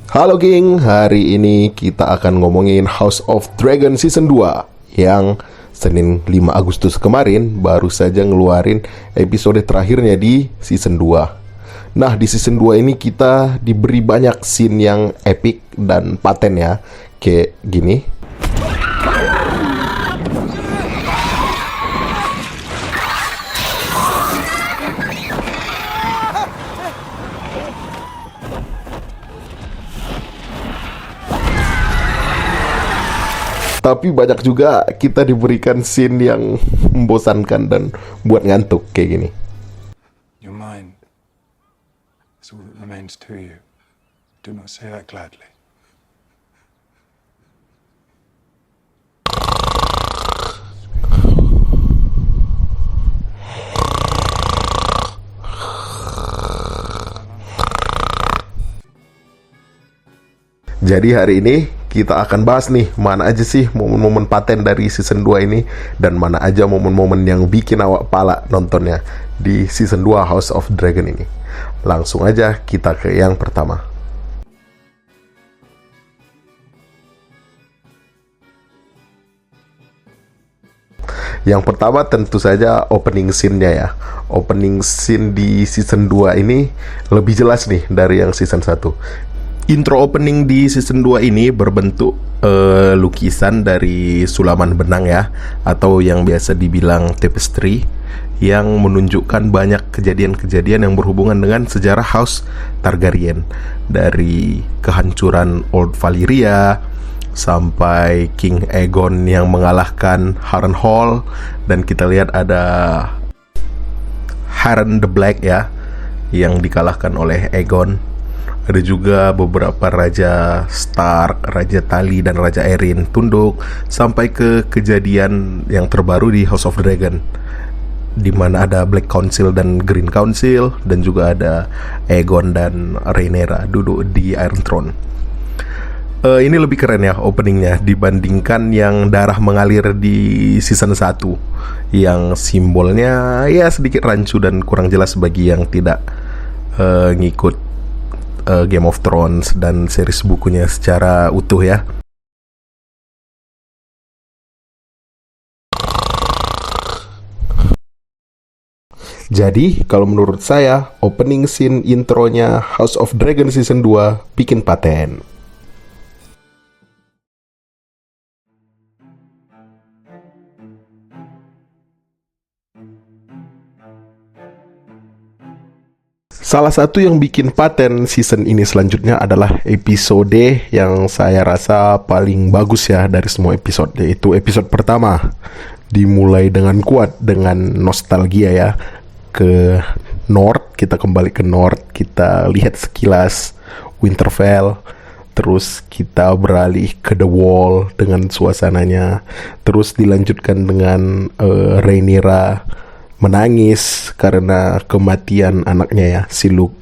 Halo geng, hari ini kita akan ngomongin House of Dragon Season 2 yang Senin 5 Agustus kemarin baru saja ngeluarin episode terakhirnya di Season 2. Nah, di Season 2 ini kita diberi banyak scene yang epic dan paten ya. Kayak gini. Tapi banyak juga kita diberikan scene yang membosankan dan buat ngantuk kayak gini. Your mind is all that remains to you. Do not say that gladly. Jadi hari ini kita akan bahas nih mana aja sih momen-momen paten dari season 2 ini dan mana aja momen-momen yang bikin awak pala nontonnya di season 2 House of Dragon ini. Langsung aja kita ke yang pertama. Yang pertama tentu saja opening scene-nya ya. Opening scene di season 2 ini lebih jelas nih dari yang season 1. Intro opening di season 2 ini berbentuk lukisan dari sulaman benang ya, atau yang biasa dibilang tapestry, yang menunjukkan banyak kejadian-kejadian yang berhubungan dengan sejarah House Targaryen, dari kehancuran Old Valyria sampai King Aegon yang mengalahkan Harrenhal, dan kita lihat ada Harren the Black ya yang dikalahkan oleh Aegon. Ada juga beberapa Raja Stark, Raja Tali, dan Raja Aeryn tunduk, sampai ke kejadian yang terbaru di House of Dragon, di mana ada Black Council dan Green Council, dan juga ada Aegon dan Rhaenyra duduk di Iron Throne. Ini lebih keren ya openingnya dibandingkan yang darah mengalir di season 1 yang simbolnya ya sedikit rancu dan kurang jelas bagi yang tidak ngikut Game of Thrones dan series bukunya secara utuh ya. Jadi kalau menurut saya opening scene intronya House of Dragon Season 2 bikin paten. Salah satu yang bikin paten season ini selanjutnya adalah episode yang saya rasa paling bagus ya dari semua episode, yaitu episode pertama. Dimulai dengan kuat, dengan nostalgia ya, ke North, kita kembali ke North, kita lihat sekilas Winterfell, terus kita beralih ke The Wall dengan suasananya, terus dilanjutkan dengan Rhaenyra menangis karena kematian anaknya ya, si Luke.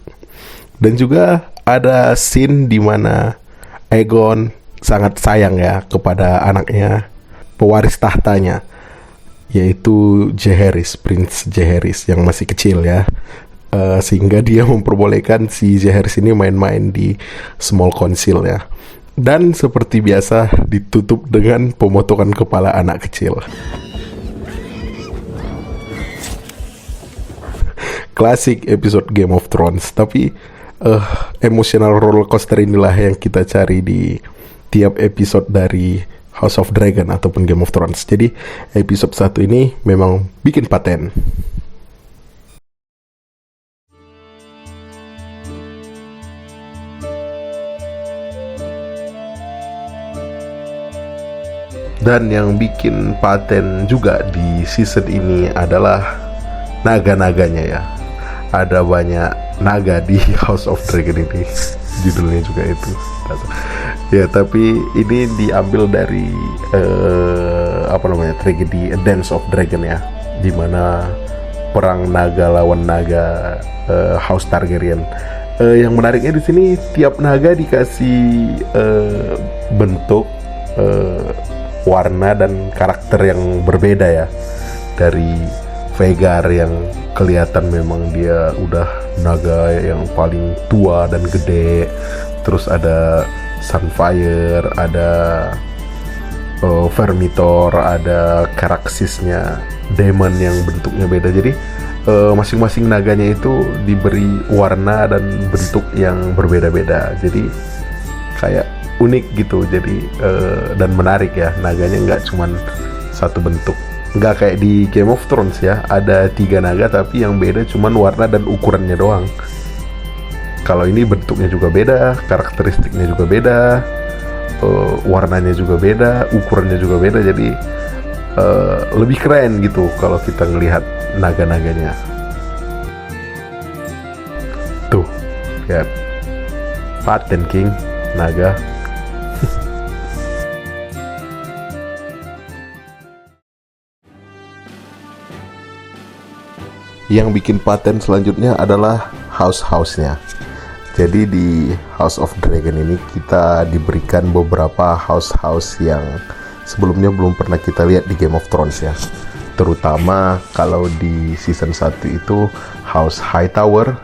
Dan juga ada scene di mana Aegon sangat sayang ya kepada anaknya, pewaris tahtanya, yaitu Jaehaerys, Prince Jaehaerys yang masih kecil ya. Sehingga dia memperbolehkan si Jaehaerys ini main-main di Small Council ya. Dan seperti biasa ditutup dengan pemotongan kepala anak kecil. Klasik episode Game of Thrones, tapi emotional roller coaster inilah yang kita cari di tiap episode dari House of Dragon ataupun Game of Thrones. Jadi episode 1 ini memang bikin paten. Dan yang bikin paten juga di season ini adalah naga-naganya ya. Ada banyak naga di House of Dragon ini, judulnya juga itu ya. Tapi ini diambil dari tragedi A Dance of Dragon ya, dimana perang naga lawan naga House Targaryen. Yang menariknya di sini tiap naga dikasih bentuk, warna dan karakter yang berbeda ya, dari Vhagar yang kelihatan memang dia udah naga yang paling tua dan gede. Terus ada Sunfire, ada Vermithor, ada Caraxesnya, Demon yang bentuknya beda. Jadi masing-masing naganya itu diberi warna dan bentuk yang berbeda-beda. Jadi kayak unik gitu. Jadi dan menarik ya, naganya nggak cuman satu bentuk. Nggak kayak di Game of Thrones ya, ada 3 naga tapi yang beda cuman warna dan ukurannya doang. Kalau ini bentuknya juga beda, karakteristiknya juga beda, warnanya juga beda, ukurannya juga beda. Jadi lebih keren gitu kalau kita ngelihat naga-naganya. Tuh, lihat Paten King naga. Yang bikin paten selanjutnya adalah house-nya. Jadi di House of Dragon ini kita diberikan beberapa house yang sebelumnya belum pernah kita lihat di Game of Thrones ya. Terutama kalau di season 1 itu House Hightower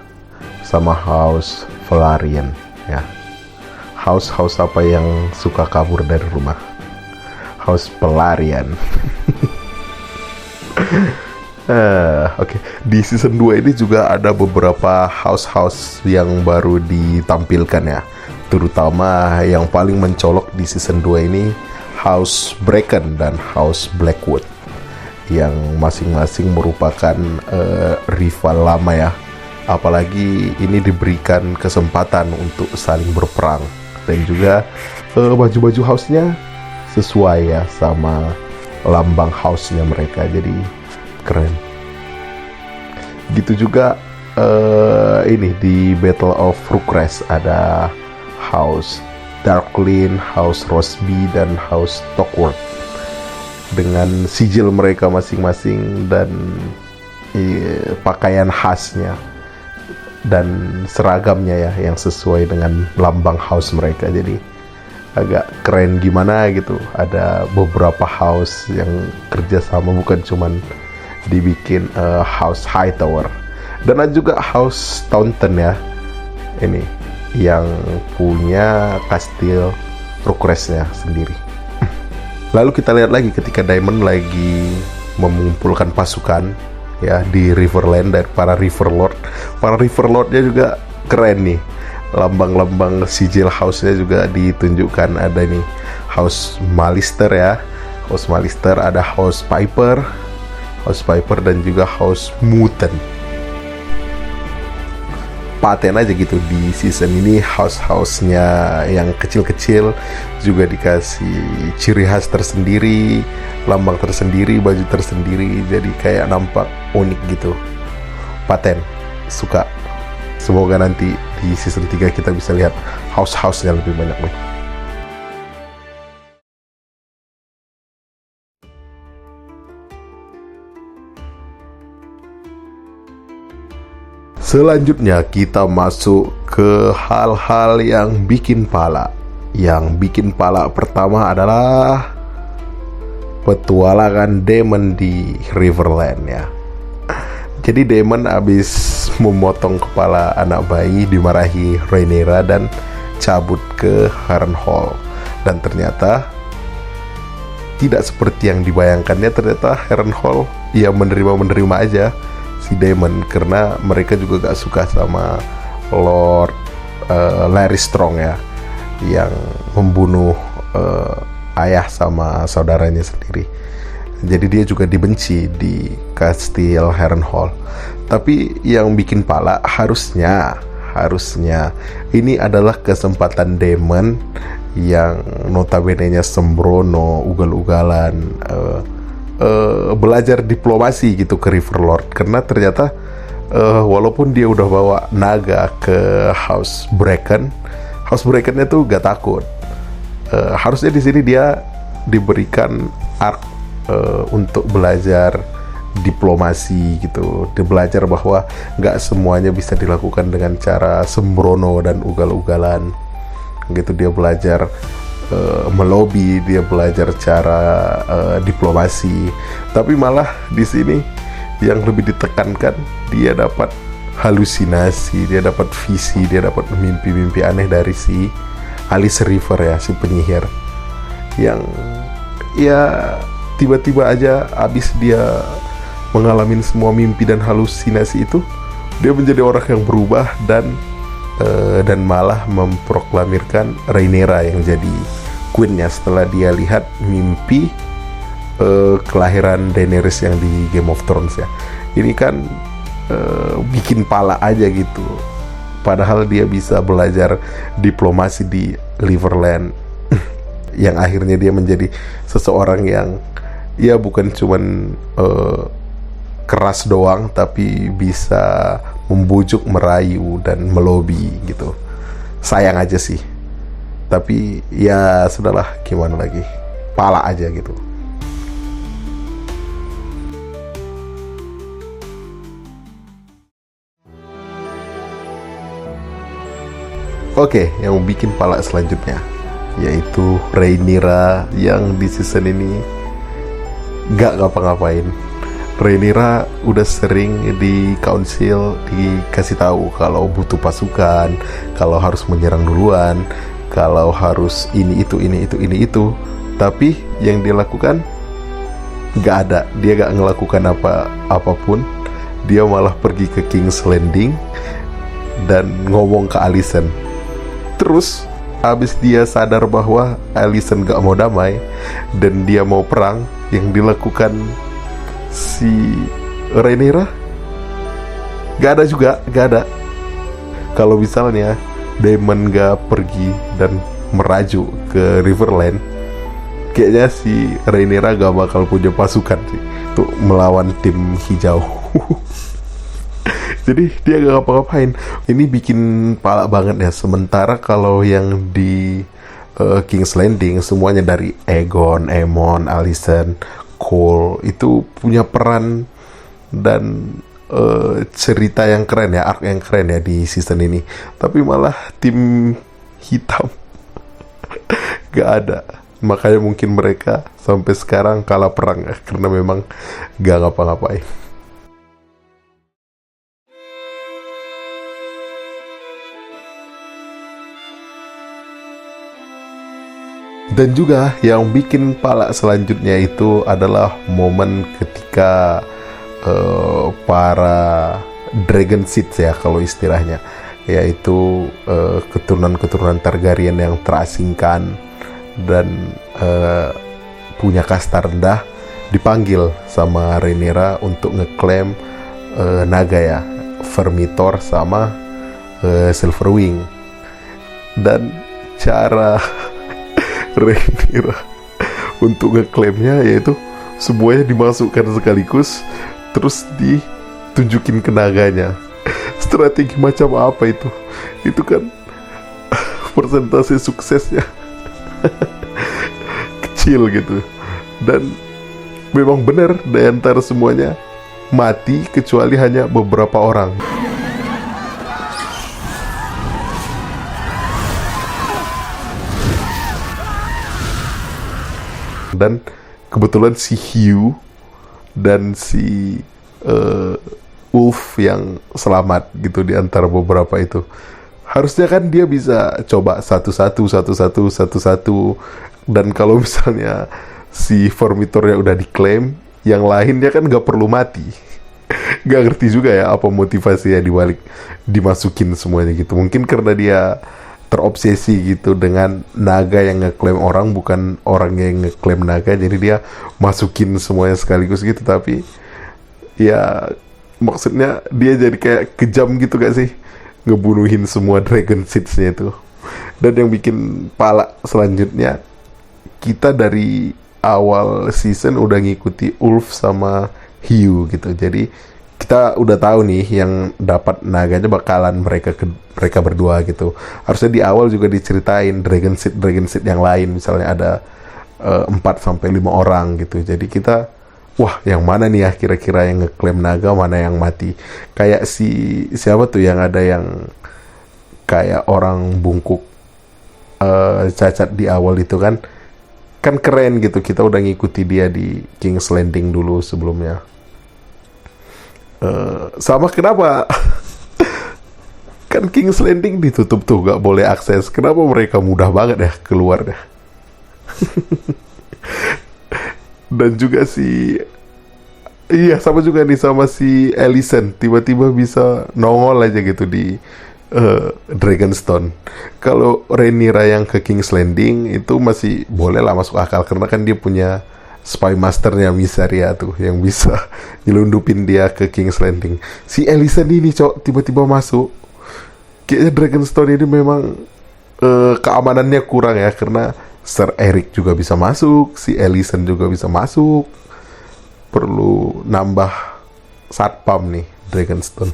sama House Velaryon ya. House apa yang suka kabur dari rumah? House Velaryon. Oke. Di season 2 ini juga ada beberapa house yang baru ditampilkan ya. Terutama yang paling mencolok di season 2 ini House Bracken dan House Blackwood, yang masing-masing merupakan rival lama ya. Apalagi ini diberikan kesempatan untuk saling berperang. Dan juga baju-baju house-nya sesuai ya sama lambang house-nya mereka. Jadi keren. Gitu juga ini di Battle of Rookcrest ada House Darklyn, House Roseby, dan House Stockworth dengan sijil mereka masing-masing dan pakaian khasnya dan seragamnya ya yang sesuai dengan lambang house mereka. Jadi agak keren gimana gitu. Ada beberapa house yang kerjasama, bukan cuman dibikin House Hightower. Dan ada juga House Taunton ya, ini yang punya kastil Rookcrest-nya sendiri. Lalu kita lihat lagi ketika Daemon lagi mengumpulkan pasukan ya di Riverland dari para River Lord. Para River Lord-nya juga keren nih. Lambang-lambang sijil house-nya juga ditunjukkan. Ada nih House Malister ya. House Malister, ada House Piper dan juga House Muten. Paten aja gitu di season ini house-nya yang kecil-kecil juga dikasih ciri khas tersendiri, lambang tersendiri, baju tersendiri, jadi kayak nampak unik gitu. Paten, suka. Semoga nanti di season 3 kita bisa lihat house-nya lebih banyak nih. Selanjutnya kita masuk ke hal-hal yang bikin pala. Yang bikin pala pertama adalah petualangan Daemon di Riverland ya. Jadi Daemon habis memotong kepala anak bayi dimarahi Rhaenyra dan cabut ke Harrenhal. Dan ternyata tidak seperti yang dibayangkannya. Ternyata Harrenhal ya menerima aja si Daemon, karena mereka juga gak suka sama Lord Larry Strong ya, yang membunuh ayah sama saudaranya sendiri. Jadi dia juga dibenci di kastil Harrenhal. Tapi yang bikin pala harusnya ini adalah kesempatan Daemon yang notabene-nya sembrono, ugal-ugalan, belajar diplomasi gitu ke Riverlord. Karena ternyata walaupun dia udah bawa naga ke House Brackennya tuh gak takut. Harusnya di sini dia diberikan arc untuk belajar diplomasi gitu. Dia belajar bahwa gak semuanya bisa dilakukan dengan cara sembrono dan ugal-ugalan gitu. Dia belajar melobi, dia belajar cara diplomasi. Tapi malah di sini yang lebih ditekankan dia dapat halusinasi, dia dapat visi, dia dapat mimpi-mimpi aneh dari si Alice River ya, si penyihir, yang ya tiba-tiba aja abis dia mengalami semua mimpi dan halusinasi itu, dia menjadi orang yang berubah dan malah memproklamirkan Rhaenyra yang jadi queennya setelah dia lihat mimpi kelahiran Daenerys yang di Game of Thrones ya. Ini kan bikin pala aja gitu. Padahal dia bisa belajar diplomasi di Liverland yang akhirnya dia menjadi seseorang yang ya bukan cuman keras doang, tapi bisa membujuk, merayu, dan melobi gitu. Sayang aja sih. Tapi ya sudahlah, gimana lagi. Pala aja gitu. Oke, yang bikin pala selanjutnya yaitu Rhaenyra yang di season ini gak ngapa-ngapain. Rhaenyra udah sering di council dikasih tahu kalau butuh pasukan, kalau harus menyerang duluan, kalau harus ini itu. Tapi yang dia lakukan gak ada. Dia gak ngelakukan apapun. Dia malah pergi ke King's Landing dan ngomong ke Alicent. Terus abis dia sadar bahwa Alicent gak mau damai dan dia mau perang, yang dilakukan si Rhaenyra gak ada. Kalau misalnya Daemon gak pergi dan meraju ke Riverland, kayaknya si Rhaenyra gak bakal punya pasukan sih untuk melawan tim hijau. Jadi dia gak ngapa-ngapain. Ini bikin palak banget ya. Sementara kalau yang di King's Landing semuanya dari Aegon, Aemon, Alicent, Cole itu punya peran dan cerita yang keren ya, arc yang keren ya di season ini. Tapi malah tim hitam gak ada. Makanya mungkin mereka sampai sekarang kalah perang ya, karena memang gak ngapa-ngapain. Dan juga yang bikin palak selanjutnya itu adalah momen ketika para Dragon Seeds ya kalau istilahnya, yaitu keturunan-keturunan Targaryen yang terasingkan dan punya kasta rendah dipanggil sama Rhaenyra untuk ngeklaim naga ya, Vermithor sama Silverwing. Dan cara Rhaenyra untuk ngeklaimnya yaitu semuanya dimasukkan sekaligus, terus ditunjukin ke naganya. Strategi macam apa itu? Itu kan persentase suksesnya kecil gitu. Dan memang benar di antara semuanya mati kecuali hanya beberapa orang. Dan kebetulan si Hugh dan si Wolf yang selamat gitu di antara beberapa itu. Harusnya kan dia bisa coba satu-satu. Dan kalau misalnya si Vermithornya udah diklaim, yang lainnya kan gak perlu mati. Gak ngerti juga ya apa motivasinya dibalik dimasukin semuanya gitu. Mungkin karena dia terobsesi gitu dengan naga yang ngeklaim orang, bukan orang yang ngeklaim naga, jadi dia masukin semuanya sekaligus gitu. Tapi ya maksudnya dia jadi kayak kejam gitu gak sih, ngebunuhin semua Dragon Seeds-nya itu. Dan yang bikin palak selanjutnya, kita dari awal season udah ngikuti Ulf sama Hugh gitu, jadi kita udah tahu nih yang dapat naganya bakalan mereka berdua gitu. Harusnya di awal juga diceritain Dragon Seed yang lain, misalnya ada 4-5 orang gitu. Jadi kita, wah yang mana nih ya kira-kira yang ngeklaim naga, mana yang mati. Kayak siapa tuh yang ada yang kayak orang bungkuk cacat di awal itu kan keren gitu. Kita udah ngikuti dia di King's Landing dulu sebelumnya. Sama kenapa kan King's Landing ditutup tuh, gak boleh akses. Kenapa mereka mudah banget ya keluarnya? Dan juga iya, sama juga nih sama si Alicent, tiba-tiba bisa nongol aja gitu di Dragonstone. Kalau Rhaenyra yang ke King's Landing itu masih boleh lah, masuk akal, karena kan dia punya spy masternya Mysaria tuh yang bisa nyelundupin dia ke King's Landing. Si Alicent ini tiba-tiba masuk. Kayaknya Dragonstone ini memang keamanannya kurang ya, karena Sir Eric juga bisa masuk, si Alicent juga bisa masuk. Perlu nambah satpam nih Dragonstone.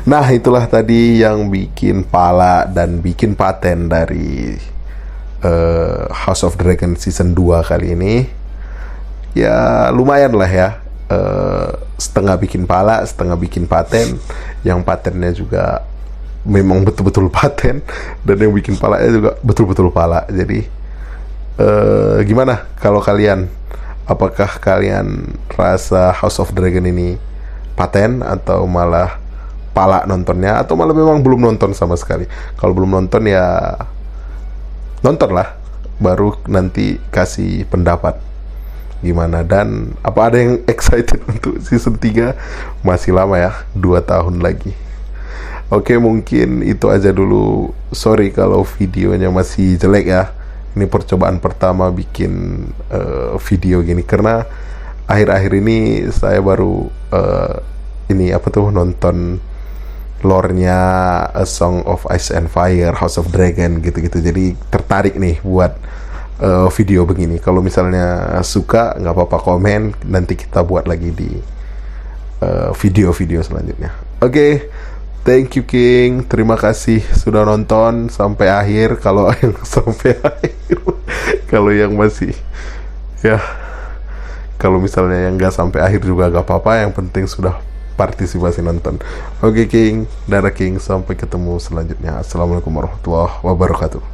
Nah, itulah tadi yang bikin pala dan bikin paten dari House of Dragon season 2 kali ini. Ya lumayan lah ya, setengah bikin pala, setengah bikin paten. Yang patennya juga memang betul-betul paten, dan yang bikin palanya juga betul-betul pala. Jadi gimana kalau kalian? Apakah kalian rasa House of Dragon ini paten, atau malah pala nontonnya, atau malah memang belum nonton sama sekali? Kalau belum nonton ya nonton lah, baru nanti kasih pendapat gimana. Dan apa ada yang excited untuk season 3? Masih lama ya, 2 tahun lagi. Oke, mungkin itu aja dulu. Sorry kalau videonya masih jelek ya. Ini percobaan pertama bikin video gini, karena akhir-akhir ini saya baru nonton lore-nya A Song of Ice and Fire, House of Dragon gitu-gitu. Jadi tertarik nih buat video begini. Kalau misalnya suka, nggak apa-apa komen, nanti kita buat lagi di video-video selanjutnya. Oke, thank you King, terima kasih sudah nonton sampai akhir. Kalau yang sampai akhir, kalau yang masih ya, kalau misalnya yang nggak sampai akhir juga nggak apa-apa, yang penting sudah partisipasi nonton. Oke King, dadah King, sampai ketemu selanjutnya. Assalamualaikum warahmatullahi wabarakatuh.